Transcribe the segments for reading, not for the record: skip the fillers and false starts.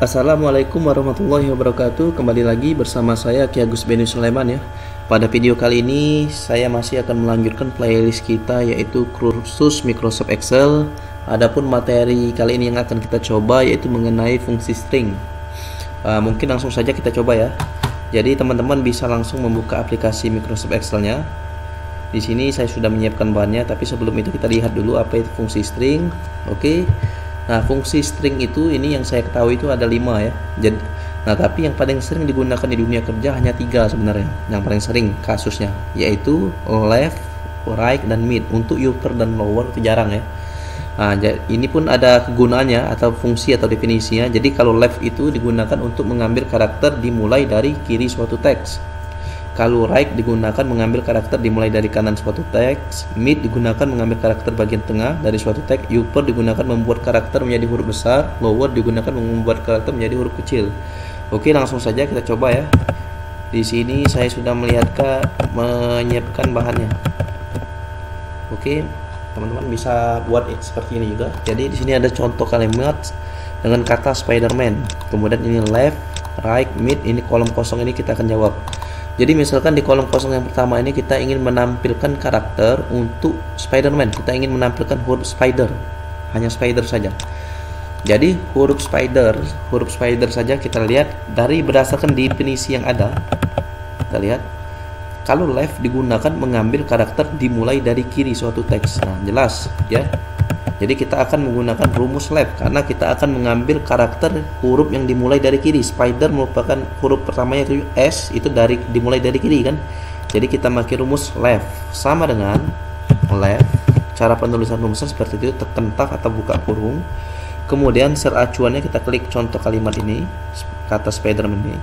Assalamualaikum warahmatullahi wabarakatuh. Kembali lagi bersama saya Ki Agus Beni Sulaiman ya. Pada video kali ini saya masih akan melanjutkan playlist kita, yaitu kursus Microsoft Excel. Adapun materi kali ini yang akan kita coba yaitu mengenai fungsi string. Mungkin langsung saja kita coba ya. Jadi teman-teman bisa langsung membuka aplikasi Microsoft Excel-nya. Di sini saya sudah menyiapkan bahannya, tapi sebelum itu kita lihat dulu apa itu fungsi string. Oke. Nah, fungsi string itu ini yang saya ketahui itu ada 5 ya. Tapi yang paling sering digunakan di dunia kerja hanya 3 sebenarnya. Yang paling sering kasusnya yaitu left, right, dan mid. Untuk upper dan lower itu jarang ya. Nah, ini pun ada kegunaannya atau fungsi atau definisinya. Jadi kalau left itu digunakan untuk mengambil karakter dimulai dari kiri suatu teks. Kalau right digunakan mengambil karakter dimulai dari kanan suatu teks, mid digunakan mengambil karakter bagian tengah dari suatu teks, upper digunakan membuat karakter menjadi huruf besar, lower digunakan membuat karakter menjadi huruf kecil. Oke, langsung saja kita coba ya. Di sini saya sudah menyiapkan bahannya. Oke, teman-teman bisa buat seperti ini juga. Jadi di sini ada contoh kalimat dengan kata Spider-Man. Kemudian ini left, right, mid, ini kolom kosong ini kita akan jawab. Jadi misalkan di kolom kosong yang pertama ini kita ingin menampilkan karakter untuk Spider-Man. Kita ingin menampilkan huruf spider, hanya spider saja. Jadi huruf spider saja kita lihat dari berdasarkan definisi yang ada. Kita lihat kalau left digunakan mengambil karakter dimulai dari kiri suatu teks. Nah, jelas ya. Jadi kita akan menggunakan rumus left karena kita akan mengambil karakter huruf yang dimulai dari kiri. Spider merupakan huruf pertamanya itu S, itu dimulai dari kiri kan. Jadi kita pakai rumus left sama dengan left. Cara penulisan rumusnya seperti itu, tekan tab atau buka kurung. Kemudian sel acuannya kita klik contoh kalimat ini, kata Spiderman ini.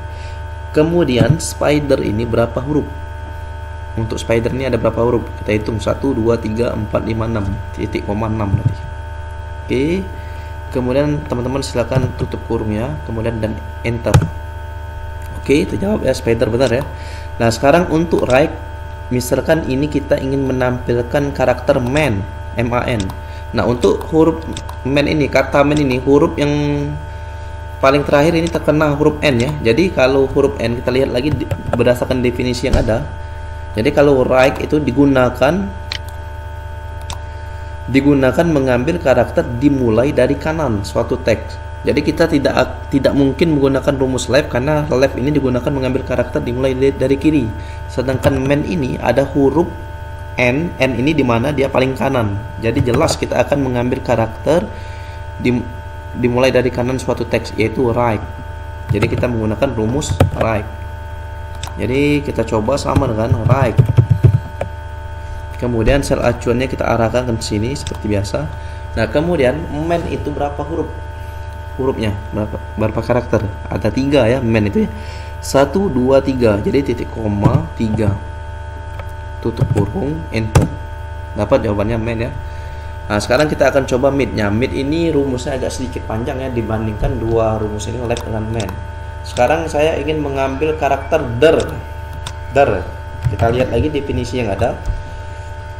Kemudian spider ini berapa huruf? Untuk spider ini ada berapa huruf? Kita hitung 1, 2, 3, 4, 5, 6 titik koma 6 nanti. Oke. Kemudian teman-teman silakan tutup kurungnya, kemudian dan enter. Oke, terjawab ya, spider benar ya. Nah, sekarang untuk right, misalkan ini kita ingin menampilkan karakter man, M-A-N. Nah, untuk huruf man ini, kata man ini, huruf yang paling terakhir ini terkena huruf N ya. Jadi kalau huruf N kita lihat lagi berdasarkan definisi yang ada. Jadi kalau right itu digunakan mengambil karakter dimulai dari kanan suatu teks. Jadi kita tidak mungkin menggunakan rumus left karena left ini digunakan mengambil karakter dimulai dari kiri. Sedangkan man ini ada huruf N ini di mana dia paling kanan. Jadi jelas kita akan mengambil karakter dimulai dari kanan suatu teks, yaitu right. Jadi kita menggunakan rumus right. Jadi kita coba sama dengan right. Kemudian sel acuannya kita arahkan ke sini seperti biasa. Nah, kemudian man itu berapa hurufnya? Berapa karakter? Ada 3 ya, man itu ya. 1, 2, 3. Jadi titik koma 3. Tutup kurung, enter. Dapat jawabannya man ya. Nah, sekarang kita akan coba mid-nya. Mid ini rumusnya agak sedikit panjang ya dibandingkan dua rumus ini, left dengan man. Sekarang saya ingin mengambil karakter der. Kita lihat lagi definisi yang ada.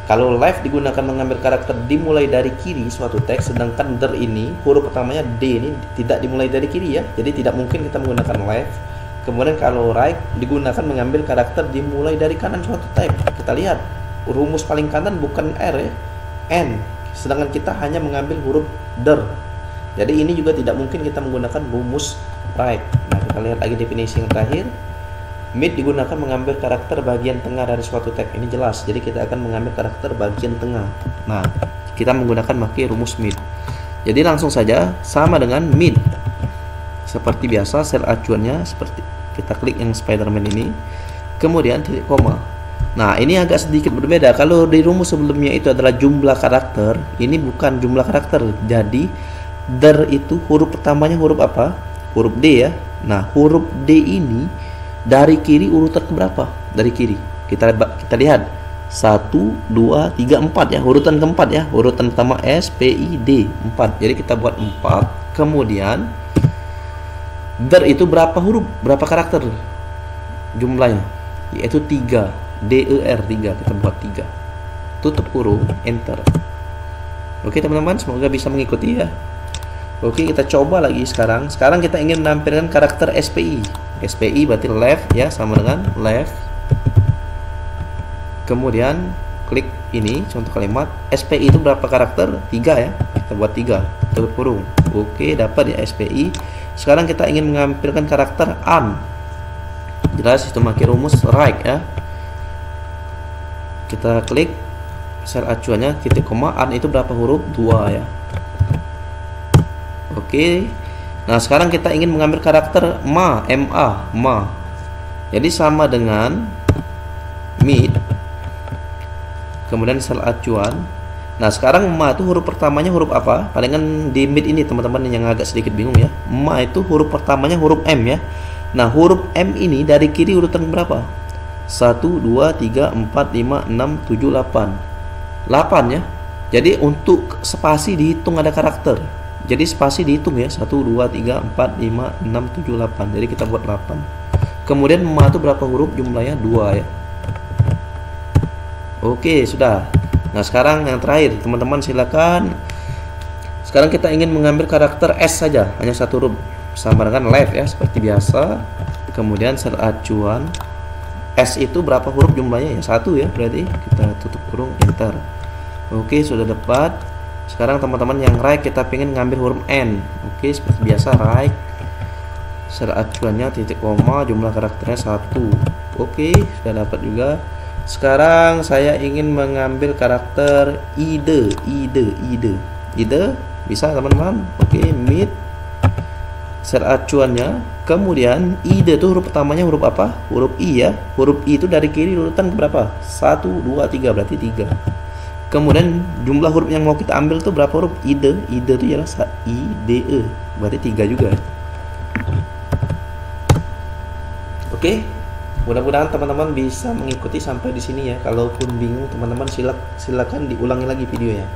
Kalau left digunakan mengambil karakter dimulai dari kiri suatu teks, sedangkan der ini huruf pertamanya D ini tidak dimulai dari kiri ya. Jadi tidak mungkin kita menggunakan left. Kemudian kalau right digunakan mengambil karakter dimulai dari kanan suatu teks. Kita lihat rumus paling kanan bukan R ya, N. Sedangkan kita hanya mengambil huruf der. Jadi ini juga tidak mungkin kita menggunakan rumus right. Nah, kita lihat lagi definisi yang terakhir. Mid digunakan mengambil karakter bagian tengah dari suatu teks. Ini jelas. Jadi kita akan mengambil karakter bagian tengah. Nah, kita menggunakan pakai rumus mid. Jadi langsung saja sama dengan mid. Seperti biasa sel acuannya seperti kita klik yang Spiderman ini. Kemudian titik koma. Nah, ini agak sedikit berbeda. Kalau di rumus sebelumnya itu adalah jumlah karakter, ini bukan jumlah karakter. Jadi der itu huruf pertamanya huruf apa? Huruf D ya. Nah, huruf D ini dari kiri urutan keberapa? Dari kiri. Kita lihat 1, 2, 3, 4 ya. Urutan keempat ya. Urutan pertama S, P, I, D 4. Jadi kita buat 4. Kemudian der itu berapa huruf? Berapa karakter? Jumlahnya yaitu 3. DER 3. Kita buat 3. Tutup kurung, enter. Oke teman-teman, semoga bisa mengikuti ya. Oke, kita coba lagi sekarang. Sekarang kita ingin menampilkan karakter SPI. SPI berarti left ya, sama dengan left. Kemudian klik ini contoh kalimat. SPI itu berapa karakter? 3 ya. Kita buat 3 tutup kurung. Oke, dapat ya SPI. Sekarang kita ingin menampilkan karakter an. Jelas itu pakai rumus right ya. Kita klik sel acuannya titik koma, an itu berapa huruf? 2 ya. Oke. Nah, sekarang kita ingin mengambil karakter ma, ma. Jadi sama dengan mid. Kemudian sel acuan. Nah, sekarang ma itu huruf pertamanya huruf apa? Palingan di mid ini teman-teman yang agak sedikit bingung ya. Ma itu huruf pertamanya huruf M ya. Nah, huruf M ini dari kiri urutan berapa? 1, 2, 3, 4, 5, 6, 7, 8. 8 ya. Jadi untuk spasi dihitung ada karakter. Jadi spasi dihitung ya, 1, 2, 3, 4, 5, 6, 7, 8. Jadi kita buat 8. Kemudian ma itu berapa huruf? Jumlahnya 2 ya. Oke, sudah. Nah, sekarang yang terakhir, teman-teman silakan. Sekarang kita ingin mengambil karakter S saja, hanya 1 huruf. Sama dengan left ya, seperti biasa. Kemudian sel acuan. S itu berapa huruf jumlahnya ya? 1 ya, berarti kita tutup kurung, enter. Oke, sudah dapat. Sekarang teman-teman yang right kita pengen ngambil huruf N. Oke, seperti biasa right. Sel acuannya titik koma, jumlah karakternya 1. Oke, sudah dapat juga. Sekarang saya ingin mengambil karakter ide. Bisa teman-teman. Oke, mid. Sel acuannya. Kemudian ide itu huruf pertamanya huruf apa? Huruf I ya. Huruf I itu dari kiri urutan berapa? 1, 2, 3, berarti 3. Kemudian jumlah huruf yang mau kita ambil tuh berapa huruf? Ide itu ialah IDE, berarti 3 juga. Oke, mudah-mudahan teman-teman bisa mengikuti sampai di sini ya. Kalaupun bingung teman-teman silakan diulangi lagi videonya.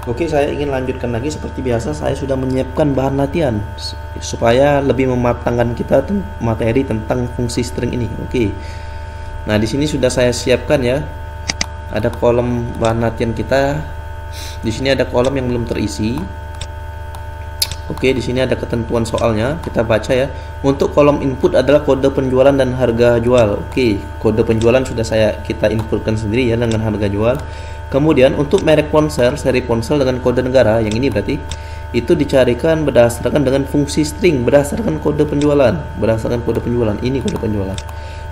Oke, saya ingin lanjutkan lagi seperti biasa. Saya sudah menyiapkan bahan latihan supaya lebih mematangkan kita materi tentang fungsi string ini. Oke. Nah, di sini sudah saya siapkan ya. Ada kolom bahan latihan kita. Di sini ada kolom yang belum terisi. Oke, di sini ada ketentuan soalnya. Kita baca ya. Untuk kolom input adalah kode penjualan dan harga jual. Oke, kode penjualan sudah kita inputkan sendiri ya dengan harga jual. Kemudian untuk merek ponsel, seri ponsel dengan kode negara, yang ini berarti itu dicarikan berdasarkan dengan fungsi string, berdasarkan kode penjualan, ini kode penjualan.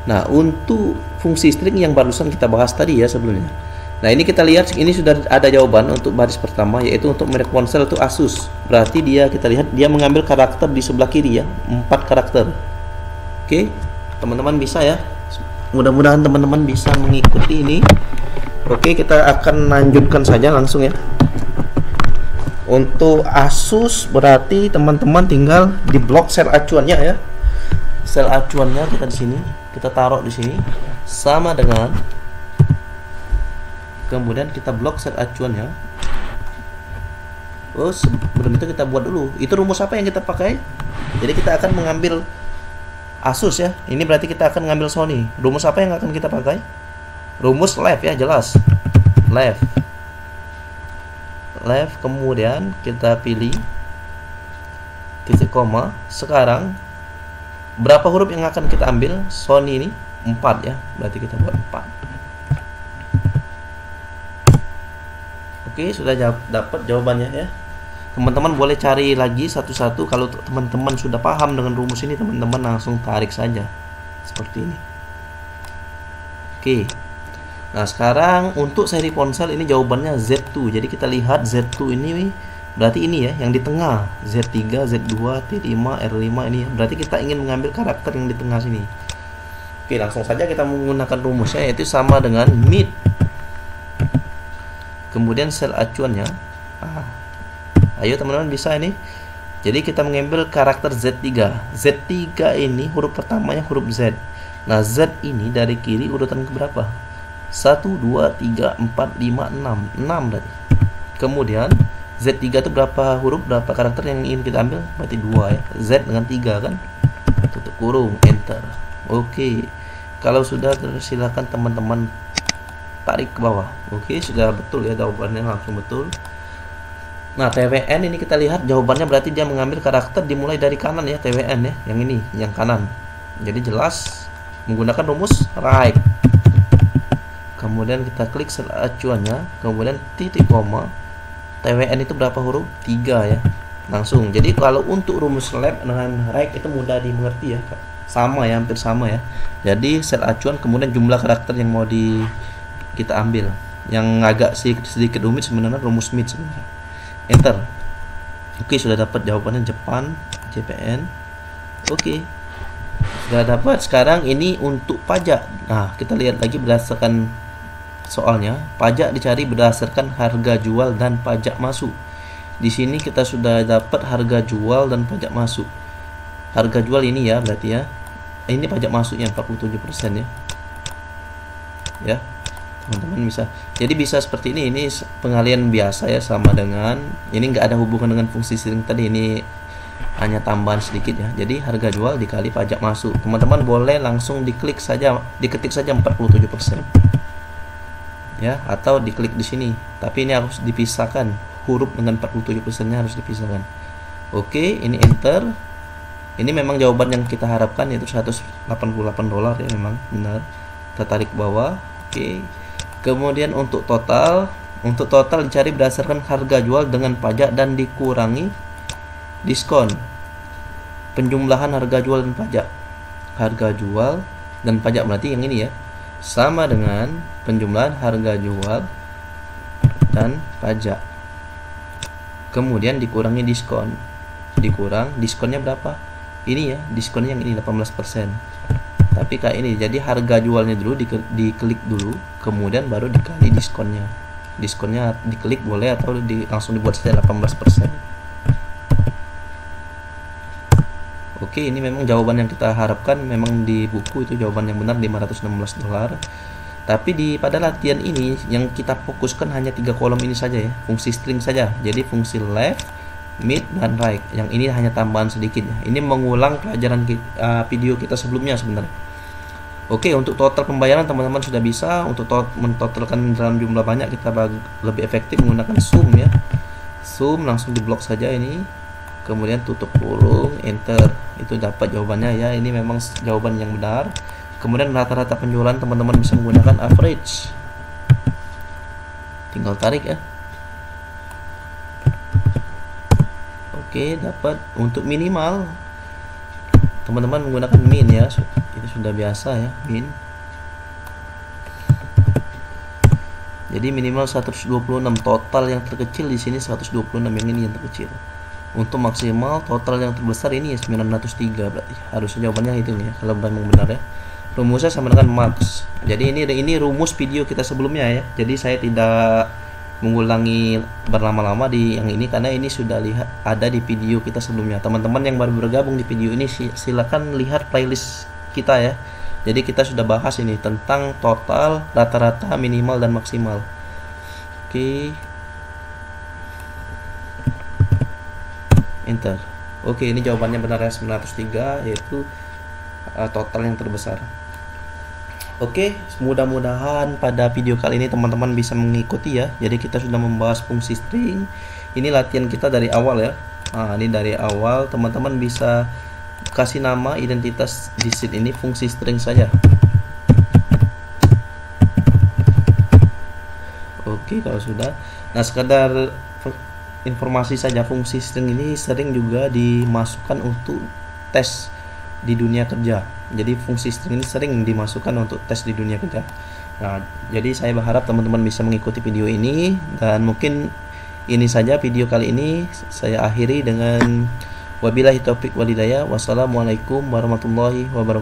Nah, untuk fungsi string yang barusan kita bahas tadi ya sebelumnya. Nah, ini kita lihat, ini sudah ada jawaban untuk baris pertama, yaitu untuk merek ponsel itu Asus. Berarti kita lihat dia mengambil karakter di sebelah kiri ya, 4 karakter. Oke, teman-teman bisa ya. Mudah-mudahan teman-teman bisa mengikuti ini. Oke, kita akan lanjutkan saja langsung ya. Untuk Asus berarti teman-teman tinggal di blok sel acuannya ya. Sel acuannya kita di sini, kita taruh di sini sama dengan, kemudian kita blok sel acuannya. Oh, sebelum itu kita buat dulu. Itu rumus apa yang kita pakai? Jadi kita akan mengambil Asus ya. Ini berarti kita akan mengambil Sony. Rumus apa yang akan kita pakai? Rumus left ya, jelas. Left, kemudian kita pilih titik koma. Sekarang berapa huruf yang akan kita ambil? Sony ini 4 ya, berarti kita buat 4. Oke, sudah dapat jawabannya ya. Teman-teman boleh cari lagi satu-satu. Kalau teman-teman sudah paham dengan rumus ini, teman-teman langsung tarik saja seperti ini. Oke. Nah, sekarang untuk seri ponsel ini jawabannya Z2. Jadi kita lihat Z2 ini berarti ini ya, yang di tengah. Z3, Z2, T5, R5 ini ya. Berarti kita ingin mengambil karakter yang di tengah sini. Oke, langsung saja kita menggunakan rumusnya, yaitu sama dengan mid. Kemudian sel acuannya. Ayo teman-teman bisa ini. Jadi kita mengambil karakter Z3. Z3 ini huruf pertamanya huruf Z. Nah, Z ini dari kiri urutan ke berapa? 1, 2, 3, 4, 5, 6. 6 berarti. Kemudian Z3 itu berapa huruf, berapa karakter yang ingin kita ambil? Berarti 2 ya. Z dengan 3 kan? Tutup kurung, enter. Oke. Kalau sudah, silakan teman-teman tarik ke bawah. Oke, sudah betul ya jawabannya, langsung betul. Nah, TWN ini kita lihat jawabannya berarti dia mengambil karakter dimulai dari kanan ya, TWN ya, yang ini, yang kanan. Jadi jelas menggunakan rumus right. Kemudian kita klik sel acuannya, kemudian titik koma. TWN itu berapa huruf? 3 ya. Langsung. Jadi kalau untuk rumus left dengan right itu mudah dimengerti ya. Sama ya, hampir sama ya. Jadi sel acuan kemudian jumlah karakter yang mau kita ambil. Yang agak sedikit rumit sebenarnya rumus mid sebenarnya. Enter. Oke, sudah dapat jawabannya Jepang, JPN. Oke. Sudah dapat. Sekarang ini untuk pajak. Nah, kita lihat lagi berdasarkan soalnya. Pajak dicari berdasarkan harga jual dan pajak masuk. Di sini kita sudah dapat harga jual dan pajak masuk. Harga jual ini ya, berarti ya. Ini pajak masuknya 47% ya. Ya. Teman-teman bisa, jadi bisa seperti ini pengalian biasa ya, sama dengan ini nggak ada hubungan dengan fungsi string tadi, ini hanya tambahan sedikit ya. Jadi harga jual dikali pajak masuk, teman-teman boleh langsung diketik saja 47% ya, atau diklik di sini, tapi ini harus dipisahkan, huruf dengan 47% nya harus dipisahkan. Oke, ini enter. Ini memang jawaban yang kita harapkan, yaitu $188 ya, memang benar. Kita tarik ke bawah. Oke. Kemudian untuk total dicari berdasarkan harga jual dengan pajak dan dikurangi diskon. Penjumlahan harga jual dan pajak. Harga jual dan pajak berarti yang ini ya. Sama dengan penjumlahan harga jual dan pajak. Kemudian dikurangi diskon. Dikurang diskonnya berapa? Ini ya, diskonnya yang ini 18%. Tapi kayak ini, jadi harga jualnya dulu diklik dulu, kemudian baru dikali diskonnya. Diskonnya diklik boleh atau langsung dibuat saja 18%. Oke, ini memang jawaban yang kita harapkan, memang di buku itu jawaban yang benar $516. Tapi pada latihan ini yang kita fokuskan hanya 3 kolom ini saja ya, fungsi string saja. Jadi fungsi left, mid, dan right. Yang ini hanya tambahan sedikit ya. Ini mengulang pelajaran video kita sebelumnya sebenarnya. Oke, untuk total pembayaran teman-teman sudah bisa. Untuk mentotalkan dalam jumlah banyak kita lebih efektif menggunakan sum ya. Sum langsung diblok saja ini. Kemudian tutup kurung, enter. Itu dapat jawabannya ya. Ini memang jawaban yang benar. Kemudian rata-rata penjualan teman-teman bisa menggunakan average. Tinggal tarik ya. Oke, dapat. Untuk minimal teman-teman menggunakan min ya, itu sudah biasa ya, min. Jadi minimal 126, total yang terkecil di sini 126, yang ini yang terkecil. Untuk maksimal total yang terbesar ini ya 903, berarti harusnya jawabannya itu ya, kalau memang benar ya. Rumusnya sama dengan max. Jadi ini rumus video kita sebelumnya ya. Jadi saya tidak mengulangi berlama-lama di yang ini karena ini sudah ada di video kita sebelumnya. Teman-teman yang baru bergabung di video ini silakan lihat playlist kita ya. Jadi kita sudah bahas ini tentang total, rata-rata, minimal, dan maksimal. Oke. Enter. Oke, ini jawabannya benar ya, 903, yaitu total yang terbesar. Oke, mudah-mudahan pada video kali ini teman-teman bisa mengikuti ya. Jadi kita sudah membahas fungsi string. Ini latihan kita dari awal ya. Nah, ini dari awal teman-teman bisa kasih nama identitas di sheet ini fungsi string saja. Oke, kalau sudah. Nah, sekedar informasi saja, fungsi string ini sering juga dimasukkan untuk tes di dunia kerja. Jadi fungsi string ini sering dimasukkan untuk tes di dunia kerja. Nah, jadi saya berharap teman-teman bisa mengikuti video ini, dan mungkin ini saja video kali ini. Saya akhiri dengan wabillahi taufik walhidayah. Wassalamualaikum warahmatullahi wabarakatuh.